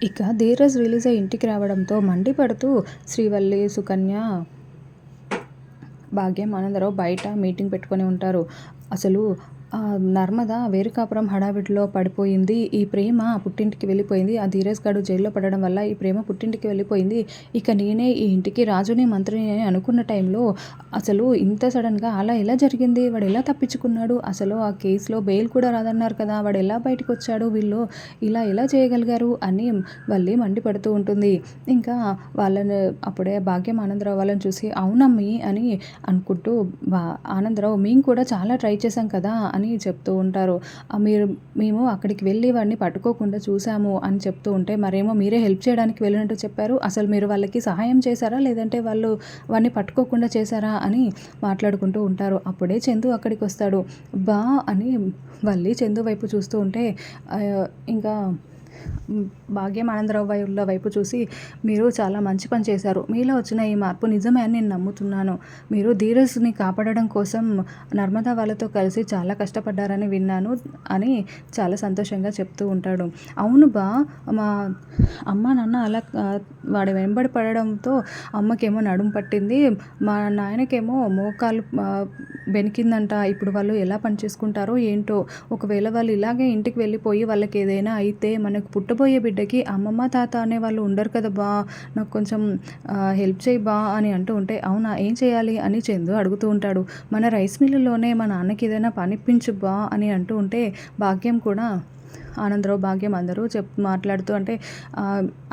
ఇక 'ధీరజ్' రిలీజ్ అయ్యి ఇంటికి రావడంతో మండిపడుతూ శ్రీవల్లి, సుకన్య, భాగ్యం, ఆనందరావు బయట మీటింగ్ పెట్టుకొని ఉంటారు. అసలు నర్మద వేరు కాపురం హడావిడిలో పడిపోయింది. ఈ ప్రేమ పుట్టింటికి వెళ్ళిపోయింది. ఆ ధీరజ్ గాడు జైల్లో పడడం వల్ల ఈ ప్రేమ పుట్టింటికి వెళ్ళిపోయింది. ఇక నేనే ఈ ఇంటికి రాజుని, మంత్రిని అని అనుకున్న టైంలో అసలు ఇంత సడన్‌గా అలా ఎలా జరిగింది? వాడు ఎలా తప్పించుకున్నాడు? అసలు ఆ కేసులో బెయిల్ కూడా రాదన్నారు కదా! వాడు ఎలా బయటకొచ్చాడు? వీళ్ళు ఇలా ఎలా చేయగలిగారు? అని వల్లి మండిపడుతూ ఉంటుంది. ఇంకా వాళ్ళని అప్పుడే భాగ్యం, ఆనందరావు వాళ్ళని చూసి అవునమ్మీ అని అనుకుంటూ ఆనందరావు మేము కూడా చాలా ట్రై చేశాం కదా! అని చెప్తూ ఉంటారు. మేము అక్కడికి వెళ్ళి వాడిని పట్టుకోకుండా చూసాము అని చెప్తూ ఉంటే, మరేమో మీరే హెల్ప్ చేయడానికి వెళ్ళినట్టు చెప్పారు. అసలు మీరు వాళ్ళకి సహాయం చేశారా? లేదంటే వాళ్ళు వాడిని పట్టుకోకుండా చేశారా? అని మాట్లాడుకుంటూ ఉంటారు. అప్పుడే చందు అక్కడికొస్తాడు. బా అని వల్లి చందు వైపు చూస్తూ ఉంటే ఇంకా భాగ్యం, ఆనందరావు వాళ్ళ వైపు చూసి మీరు చాలా మంచి పని చేశారు. మీలో వచ్చిన ఈ మార్పు నిజమే అని నేను నమ్ముతున్నాను. మీరు ధీరజ్‌ని కాపాడడం కోసం నర్మదా వాళ్ళతో కలిసి చాలా కష్టపడ్డారని విన్నాను అని చాలా సంతోషంగా చెప్తూ ఉంటాడు. అవును బా, మా అమ్మ, నాన్న అలా వాడి వెంబడి పడడంతో అమ్మకేమో నడుము పట్టింది. మా నాయనకేమో మోకాలు బెనికిందంట. ఇప్పుడు వాళ్ళు ఎలా పని చేసుకుంటారో ఏంటో. ఒకవేళ వాళ్ళు ఇలాగే ఇంటికి వెళ్ళిపోయి వాళ్ళకి ఏదైనా అయితే మనకు పుట్టబోయే బిడ్డకి అమ్మమ్మ, తాత అనేవాళ్ళు ఉండరు కదా బా! నాకు కొంచెం హెల్ప్ చేయి బా అని అంటూ ఉంటే, అవునా ఏం చేయాలి అని చందు అడుగుతూ ఉంటాడు. మన రైస్ మిల్లులోనే మా నాన్నకి ఏదైనా పనిప్పించు బా అని అంటూ ఉంటే, భాగ్యం కూడా ఆనందరావు, భాగ్యం అందరూ మాట్లాడుతూ అంటే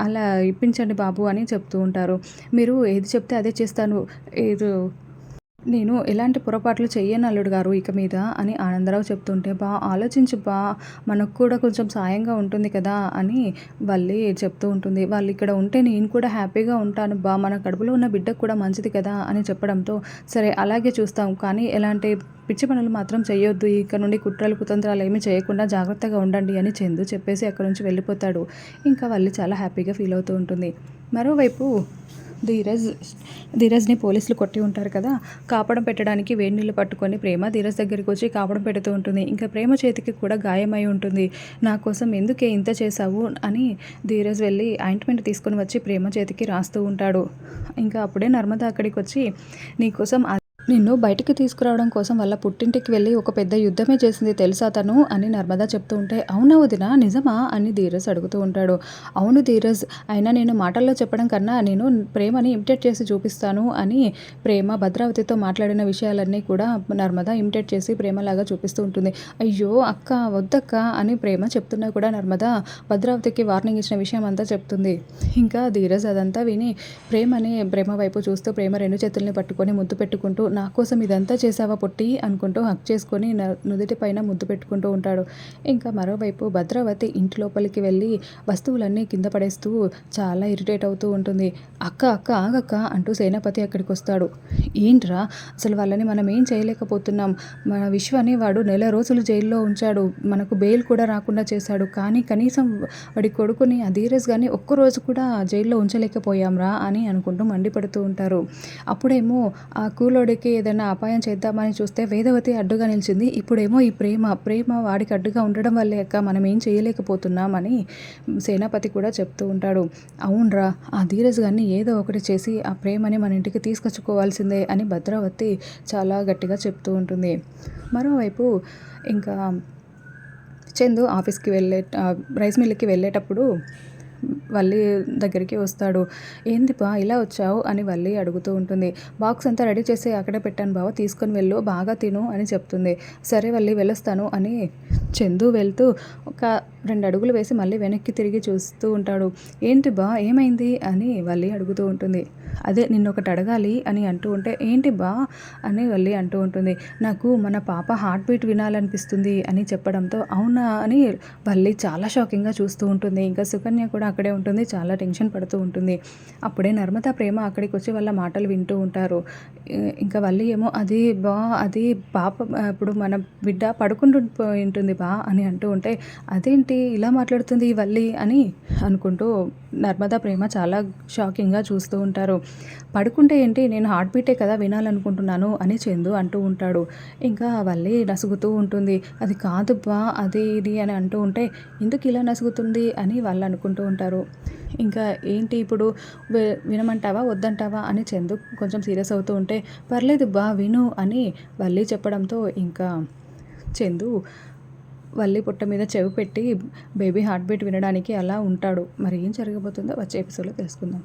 అలా ఇప్పించండి బాబు అని చెప్తూ ఉంటారు. మీరు ఏది చెప్తే అదే చేస్తాను. ఏదో నేను ఎలాంటి పొరపాట్లు చెయ్యను అల్లుడు గారు ఇక మీద అని ఆనందరావు చెప్తుంటే, బా ఆలోచించు బా, మనకు కూడా కొంచెం సాయంగా ఉంటుంది కదా అని వల్లి చెప్తూ ఉంటుంది. వాళ్ళు ఇక్కడ ఉంటే నేను కూడా హ్యాపీగా ఉంటాను బా, మన కడుపులో ఉన్న బిడ్డకు కూడా మంచిది కదా అని చెప్పడంతో, సరే అలాగే చూస్తాం, కానీ ఎలాంటి పిచ్చి పనులు మాత్రం చేయొద్దు, ఇక్కడ నుండి కుట్రలు కుతంత్రాలు ఏమీ చేయకుండా జాగ్రత్తగా ఉండండి అని చందు చెప్పేసి అక్కడి నుంచి వెళ్ళిపోతాడు. ఇంకా వల్లి చాలా హ్యాపీగా ఫీల్ అవుతూ ఉంటుంది. మరోవైపు ధీరజ్‌ని పోలీసులు కొట్టి ఉంటారు కదా! కాపడం పెట్టడానికి వేడి నీళ్ళు పట్టుకొని ప్రేమ ధీరజ్ దగ్గరికి వచ్చి కాపడం పెడుతూ ఉంటుంది. ఇంకా ప్రేమ చేతికి కూడా గాయమై ఉంటుంది. నా కోసం ఎందుకే ఇంత చేశావు అని ధీరజ్ వెళ్ళి ఆయింట్మెంట్ తీసుకొని వచ్చి ప్రేమ చేతికి రాస్తూ ఉంటాడు. ఇంకా అప్పుడే నర్మద అక్కడికి వచ్చి నీకోసం నిన్ను బయటికి తీసుకురావడం కోసం వాళ్ళ పుట్టింటికి వెళ్ళి ఒక పెద్ద యుద్ధమే చేసింది తెలుసా తను అని నర్మద చెప్తూ ఉంటే, అవునా వదిన నిజమా అని ధీరజ్ అడుగుతూ ఉంటాడు. అవును ధీరజ్, అయినా నేను మాటల్లో చెప్పడం కన్నా నేను ప్రేమని ఇమిటేట్ చేసి చూపిస్తాను అని ప్రేమ భద్రావతితో మాట్లాడిన విషయాలన్నీ కూడా నర్మద ఇమిటేట్ చేసి ప్రేమలాగా చూపిస్తూ ఉంటుంది. అయ్యో అక్క వద్దక్క అని ప్రేమ చెప్తున్నా కూడా నర్మద భద్రావతికి వార్నింగ్ ఇచ్చిన విషయం అంతా చెప్తుంది. ఇంకా ధీరజ్ అదంతా విని ప్రేమ వైపు చూస్తూ ప్రేమ రెండు చేతుల్ని పట్టుకొని ముద్దు పెట్టుకుంటూ, నా కోసం ఇదంతా చేసావా పొట్టి అనుకుంటూ హక్ చేసుకొని నుదుటి పైన ముద్దు పెట్టుకుంటూ ఉంటాడు. ఇంకా మరోవైపు భద్రావతి ఇంటి లోపలికి వెళ్ళి వస్తువులన్నీ కింద పడేస్తూ చాలా ఇరిటేట్ అవుతూ ఉంటుంది. అక్క అక్క ఆగక్క అంటూ సేనాపతి అక్కడికి వస్తాడు. ఏంట్రా అసలు వాళ్ళని మనం ఏం చేయలేకపోతున్నాం, మన విశ్వని వాడు 4 రోజులు జైల్లో ఉంచాడు, మనకు బెయిల్ కూడా రాకుండా చేశాడు, కానీ కనీసం వాడి కొడుకుని ఆ ధీరజ్ గారిని ఒక్కరోజు కూడా జైల్లో ఉంచలేకపోయాంరా అని అనుకుంటూ మండిపడుతూ ఉంటారు. అప్పుడేమో ఆ కూలోడికి ఏదైనా అపాయం చేద్దామని చూస్తే వేదవతి అడ్డుగా నిలిచింది. ఇప్పుడేమో ఈ ప్రేమ వాడికి అడ్డుగా ఉండడం వల్లే అక్క మనం ఏం చేయలేకపోతున్నామని సేనాపతి కూడా చెప్తూ ఉంటాడు. అవునరా, ఆ ధీరజ్ గారిని ఏదో ఒకటి చేసి ఆ ప్రేమని మన ఇంటికి తీసుకొచ్చుకోవాల్సిందే అని భద్రావతి చాలా గట్టిగా చెప్తూ ఉంటుంది. మరోవైపు ఇంకా చందు ఆఫీస్కి రైస్ మిల్లుకి వెళ్ళేటప్పుడు వల్లి దగ్గరికి వస్తాడు. ఏంది బా ఇలా వచ్చావు అని వల్లి అడుగుతూ ఉంటుంది. బాక్స్ అంతా రెడీ చేసి అక్కడే పెట్టాను బావ, తీసుకొని వెళ్ళు, బాగా తిను అని చెప్తుంది. సరే వల్లి వెళ్ళొస్తాను అని చందు వెళ్తూ ఒక 2 అడుగులు వేసి మళ్ళీ వెనక్కి తిరిగి చూస్తూ ఉంటాడు. ఏంటి బా ఏమైంది అని వల్లి అడుగుతూ ఉంటుంది. అదే నిన్నొకటి అడగాలి అని అంటూ ఉంటే, ఏంటి బా అని వల్లి అంటూ ఉంటుంది. నాకు మన పాప హార్ట్ బీట్ వినాలనిపిస్తుంది అని చెప్పడంతో, అవునా అని వల్లి చాలా షాకింగ్గా చూస్తూ ఉంటుంది. ఇంకా సుకన్య కూడా అక్కడే ఉంటుంది, చాలా టెన్షన్ పడుతూ ఉంటుంది. అప్పుడే నర్మద, ప్రేమ అక్కడికి వచ్చి వాళ్ళ మాటలు వింటూ ఉంటారు. ఇంకా వల్లి ఏమో అది పాప ఇప్పుడు మన బిడ్డ పడుకుంటూ ఉంటుంది బా అని అంటూ ఉంటే, అదేంటి ఇలా మాట్లాడుతుంది వల్లి అని అనుకుంటూ నర్మద, ప్రేమ చాలా షాకింగ్గా చూస్తూ ఉంటారు. పడుకుంటే ఏంటి, నేను హార్ట్ బీటే కదా వినాలనుకుంటున్నాను అని చందు అంటూ ఉంటాడు. ఇంకా వల్లి నసుగుతూ ఉంటుంది. అది కాదబ్బా అది ఇది అని అంటూ ఉంటే, ఎందుకు ఇలా నసుగుతుంది అని వాళ్ళు అనుకుంటూ ఉంటారు. ఇంకా ఏంటి ఇప్పుడు వినమంటావా వద్దంటావా అని చందు కొంచెం సీరియస్ అవుతూ ఉంటే, పర్లేదు బా విను అని వల్లి చెప్పడంతో ఇంకా చందు వల్లి పుట్ట మీద చెవి పెట్టి బేబీ హార్ట్ బీట్ వినడానికి అలా ఉంటాడు. మరి ఏం జరగబోతుందో వచ్చే ఎపిసోడ్లో తెలుసుకుందాం.